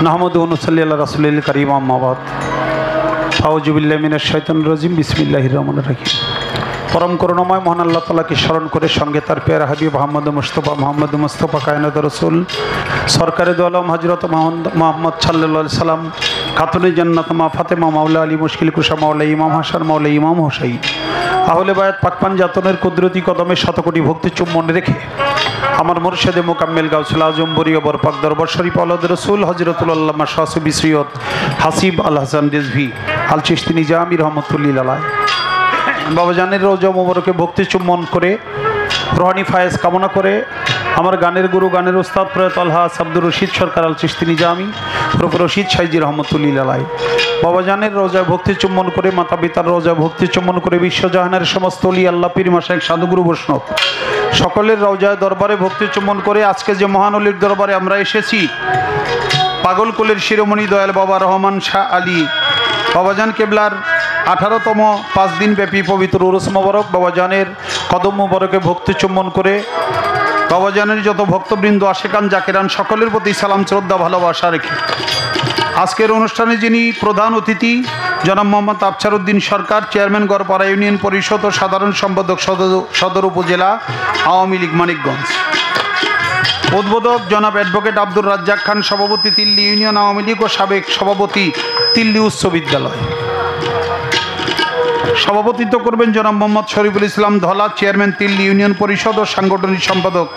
নাহমাদুহু ওয়া নুসাল্লি আলা রাসূলিল কারীম আম্মা বাদ আউযু বিল্লাহি মিনাশ শাইতানির রাজিম বিসমিল্লাহির রহমানির রহিম। পরম করুণাময় মহান আল্লাহ তাআলাকে স্মরণ করে সঙ্গে তার প্যারা হাবিব মুহাম্মদ মুস্তাফা কায়নাত রাসূল সরকারে দো আলম হযরত মুহাম্মদ সাল্লাল্লাহু আলাইহি সাল্লাম খাতুনে জান্নাত মা ফাতেমা মাওলা আলী মুশকিল কুশা মাওলা ইমাম হাসান মাওলা ইমাম হোসেন আহলে বায়াত পাক পাঞ্জাতনের কুদরতি কদমে শতকোটি ভক্তি চুম্বন রেখে আমার মুর্শিদে মুকাম্মেল গাউসুল আজম বরিয় বরপাক দরবার শরীফ আওলাদ রাসূল হযরতুল আল্লামা শাহ বিসরিয়ত হাসিব আল হাসান রিজভী আল চিশতি নিজামী রাহমাতুল্লাহি আলাইহি বাবা জানের রওজা মোবারকে ভক্তি চুম্বন করে রুহানি ফায়েজ কামনা করে আমার গানের গুরু গানের উস্তাদ প্রয়াত আলহাজ আব্দুর রশিদ সরকার আল চিশতি নিজামী প্রফেসর রশিদ সাইজি রহমতুল্লাহি আলাইহি বাবা জানের রওজায় ভক্তি চুম্বন করে মাতা পিতার রওজায় ভক্তি চুম্বন করে বিশ্বজাহানের সমস্ত ওলি আল্লাহ পীর মাশায়েখ সাধুগুরু বৈষ্ণব সকলের রওজায় দরবারে ভক্তি চুম্বন করে আজকে যে মহান ওলির দরবারে আমরা এসেছি পাগলকুলের শিরোমণি দয়াল বাবা রহমান শাহ আলী বাবাজান কেবলার 18তম 5 দিন ব্যাপী পবিত্র উরুস মোবারক বাবাজানের কদম মোবারকে ভক্তি চুম্বন করে বাবাজানের যত ভক্তবৃন্দ আশেকান জাকেরান সকলের প্রতি সালাম শ্রদ্ধা ভালোবাসা রেখে আজকের অনুষ্ঠানে যিনি প্রধান অতিথি জনাব মোহাম্মদ আফছার উদ্দিন সরকার চেয়ারম্যান গড়পাড়া ইউনিয়ন পরিষদ ও সাধারণ সম্পাদক সদর উপজেলা আওয়ামী লীগ মানিকগঞ্জ উদ্বোধক জনাব অ্যাডভোকেট আব্দুর রাজ্জাক খান সভাপতি তিল্লি ইউনিয়ন আওয়ামী লীগ ও সাবেক সভাপতি তিল্লি উচ্চ বিদ্যালয় সভাপতিত্ব করবেন জনাব মোহাম্মদ শরীফুল ইসলাম ধলা চেয়ারম্যান তিল্লি ইউনিয়ন পরিষদ ও সাংগঠনিক সম্পাদক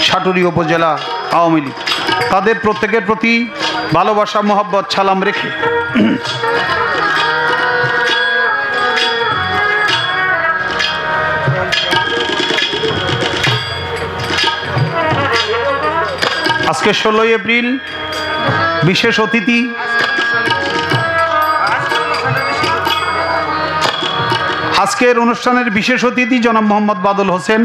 সাটুরি উপজেলা আওয়ামী লীগ তাদের প্রত্যেকের প্রতি ভালোবাসা মোহাব্বত সালাম রেখে আজকে 16 এপ্রিল বিশেষ অতিথি আজকের অনুষ্ঠানের বিশেষ অতিথি জনাব মোহাম্মদ বাদল হোসেন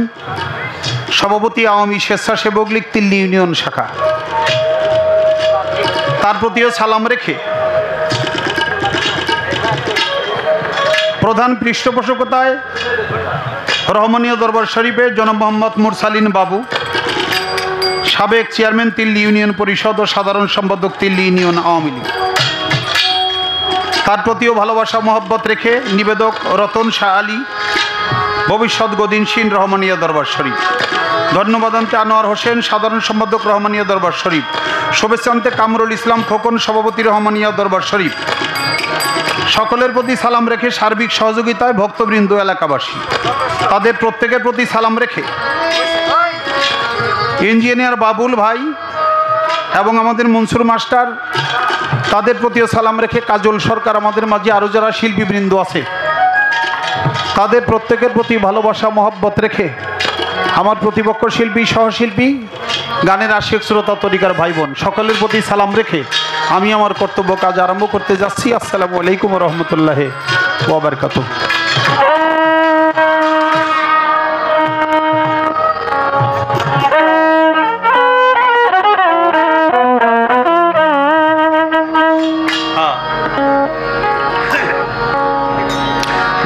সভাপতি আওয়ামী স্বেচ্ছাসেবক লীগ তিল্লি ইউনিয়ন শাখা তার প্রতিও সালাম রেখে প্রধান পৃষ্ঠপোষকতায় রহমানিয়া দরবার শরীফে জনাব মোহাম্মদ মুরসালিন বাবু সাবেক চেয়ারম্যান তিল্লি ইউনিয়ন পরিষদ ও সাধারণ সম্পাদক তিল্লি ইউনিয়ন আওয়ামী লীগ তার প্রতিও ভালোবাসা মহব্বত রেখে নিবেদক রতন শাহ আলী ভবিষ্যৎ গদিনশীন রহমানিয়া দরবার শরীফ ধন্যবাদান্তে আনোয়ার হোসেন সাধারণ সম্পাদক রহমানিয়া দরবার শরীফ শুভেচ্ছান্তে কামরুল ইসলাম খোকন সভাপতি রহমানিয়া দরবার শরীফ সকলের প্রতি সালাম রেখে সার্বিক সহযোগিতায় ভক্তবৃন্দ এলাকাবাসী তাদের প্রত্যেকের প্রতি সালাম রেখে ইঞ্জিনিয়ার বাবুল ভাই এবং আমাদের মনসুর মাস্টার তাদের প্রতিও সালাম রেখে কাজল সরকার আমাদের মাঝে আরও যারা শিল্পীবৃন্দ আছে তাদের প্রত্যেকের প্রতি ভালোবাসা মহব্বত রেখে আমার প্রতিপক্ষ শিল্পী সহশিল্পী গানের আশিক শ্রোতা তরিকার ভাই বোন সকলের প্রতি সালাম রেখে আমি আমার কর্তব্য কাজ আরম্ভ করতে যাচ্ছি। আসসালামু আলাইকুম ওয়া রাহমাতুল্লাহি ওয়া বারাকাতুহু।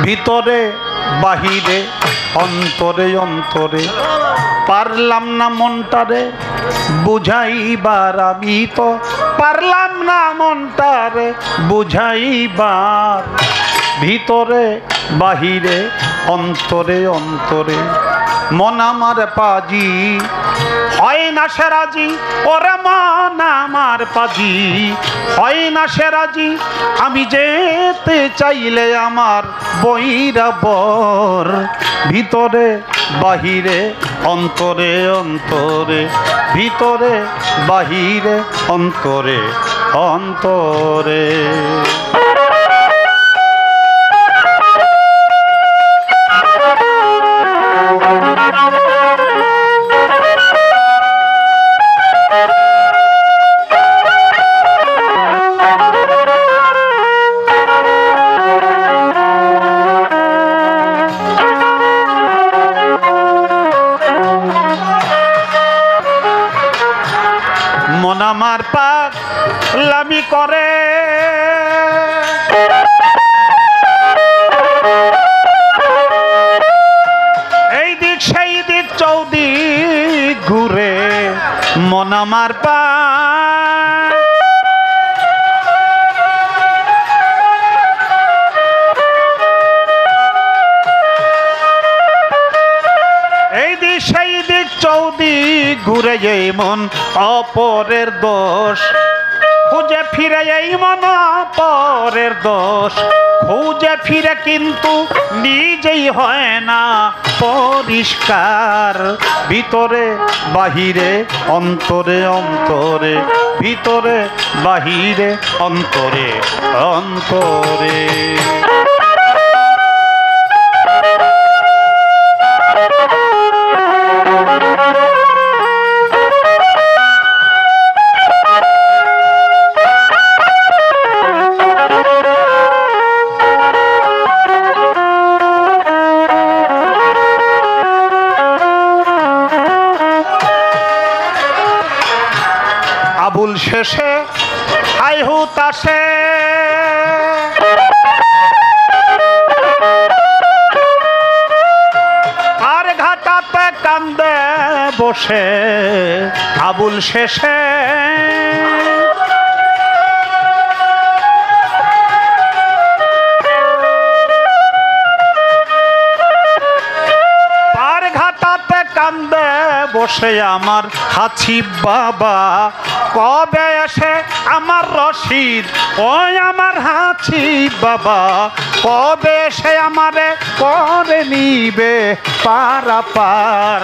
ভিতরে বাহিরে অন্তরে অন্তরে পারলাম না মনটারে বুঝাইবার আমি তো পারলাম না মনটারে বুঝাইবার ভিতরে বাহিরে অন্তরে অন্তরে মন আমার পাজি হয় না সে রাজি ওরে মন আমার পাজি হয় না সে রাজি আমি যেতে চাইলে আমার বৈরাবর ভিতরে বাহিরে অন্তরে অন্তরে ভিতরে বাহিরে অন্তরে অন্তরে আমার পাগলামি করে এই দিক সেই দিক চৌদিক ঘুরে মন আমার ঘুরে এই মন অপরের দোষ খুঁজে ফিরে এই মন অপরের দোষ খুঁজে ফিরে কিন্তু নিজেই হয় না পরিষ্কার ভিতরে বাহিরে অন্তরে অন্তরে ভিতরে বাহিরে অন্তরে অন্তরে আবুল শেষে হাই হুতাশে আর ঘাটাতে কান্দে বসে আবুল শেষে আর ঘাটাতে কান্দে বসে আমার হাসিব বাবা কবে এসে আমার রশিদ ওই আমার হাঁচি বাবা কবে এসে আমারে করে নিবে পারাপার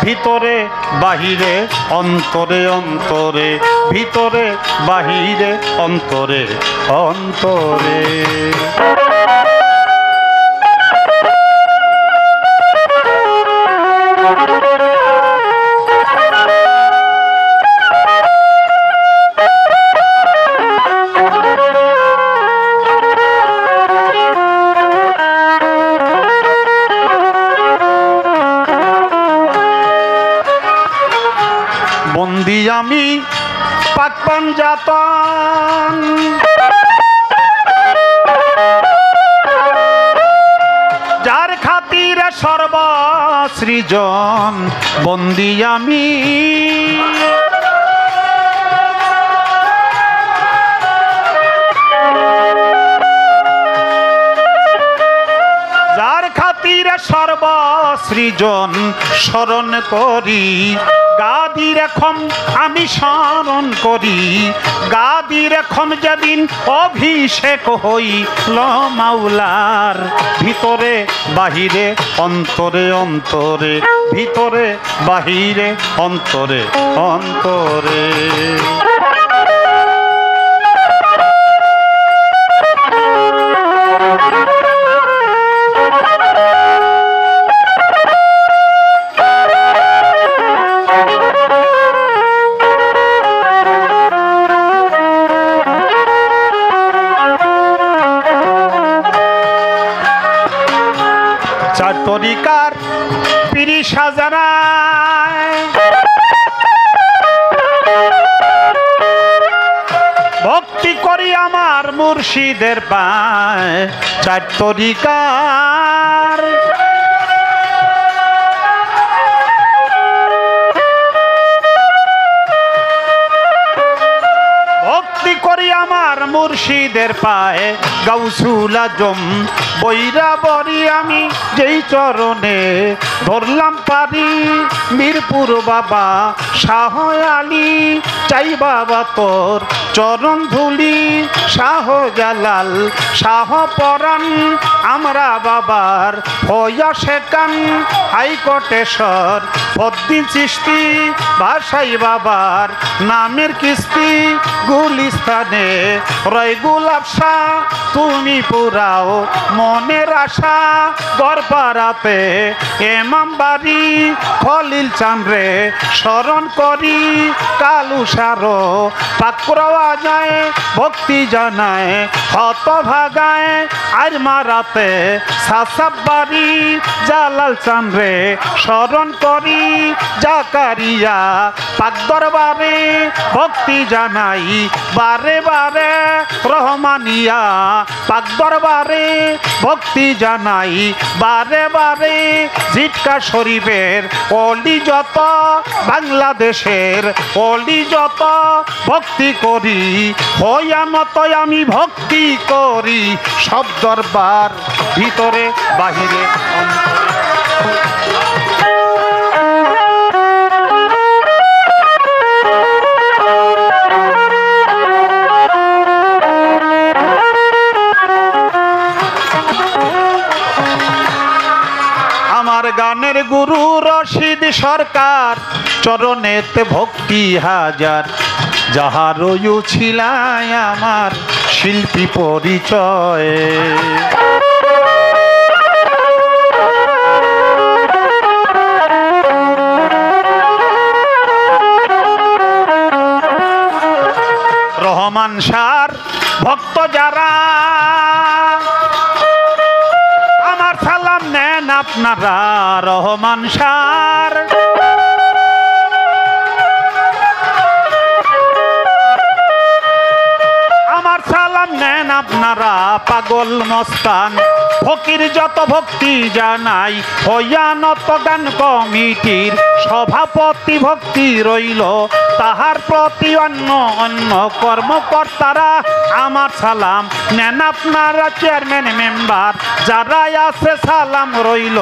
ভিতরে বাহিরে অন্তরে অন্তরে ভিতরে বাহিরে অন্তরে অন্তরে বন্দি আমি পাক পাঞ্জাতন যার খাতিরে সর্বসৃজন বন্দি আমি যার খাতিরে সর্বসৃজন স্মরণ করি গাদি রেখম আমি স্মরণ করি গাদি রেখম যেদিন অভিষেক হইল মাওলার ভিতরে বাহিরে অন্তরে অন্তরে ভিতরে বাহিরে অন্তরে অন্তরে চার তরিকার পিরি সাজানায় ভক্তি করি আমার মুর্শিদের পায় চার তরিকার ভক্তি করি আমার মুর্শিদের পায়ে গাউসুল আজম বৈরা বরি আমি যেই চরণে ধরলাম পারি মিরপুর বাবা শাহ আলী চাই বাবা তোর চরণ ধুলি শাহ জালাল শাহ পরাণ আমরা বাবার হইয়া শেকান হাইকোটেশ্বর পদ্মী চিস্তি ভাষাই বাবার নামের কিস্তি গুলিস্তানে রয় গোলাপ শাহ তুমি পুরাও মনের আশা গড়পাড়াতে এমাম বাড়ি খলিল চান্দ্রে স্মরণ করি কালু সারো পাকড়াওয়া যায় ভক্তি জানায় হত ভাগায় আর মারাতে সাসাব বাড়ি জালাল চান্দ্রে স্মরণ করি জাকারিয়া পাক দরবারে ভক্তি জানাই বারে বারে রহমানিয়া পাক দরবারে ভক্তি জানাই বারে বারে জিটকা শরীফের অলি যত বাংলাদেশের অলি যত ভক্তি করি হইয়া মতো আমি ভক্তি করি সব দরবার ভিতরে বাহিরে অন্তরে গুরু রশিদ সরকার চরণেতে ভক্তি হাজার যাহার ছিলাই আমার শিল্পী পরিচয় রহমান শাহর ভক্ত যারা আমার সালাম নেন আপনারা রহমান শাহর আমার সালাম নেন আপনারা পাগল মস্তান ফকির যত ভক্তি জানাই হইয়ানত গান কমিটির সভাপতি ভক্তি রইল তাহার প্রতি অন্য অন্য কর্মকর্তারা আমার সালাম নেন আপনারা চেয়ারম্যান মেম্বার যারা আছে সালাম রইল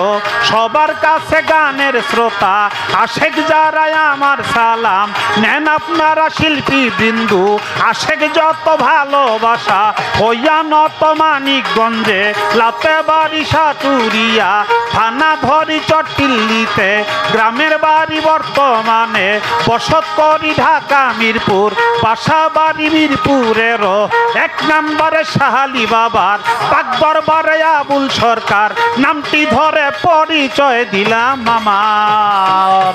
সবার কাছে গানের শ্রোতা আশেক যারা আমার সালাম নেন আপনারা শিল্পী বিন্দু আশেক যত ভালোবাসা হইয়ানত মানিকগঞ্জে লাতে বাড়ি সাটুরিয়া থানা ধরি চট্টিল্লিতে গ্রামের বাড়ি বর্তমানে বসত করি ঢাকা মিরপুর বাসা বাড়ি মিরপুরেরও 1 নম্বরে শাহালি বাবার পাক দরবারে আবুল সরকার নামটি ধরে পরিচয় দিলাম আমার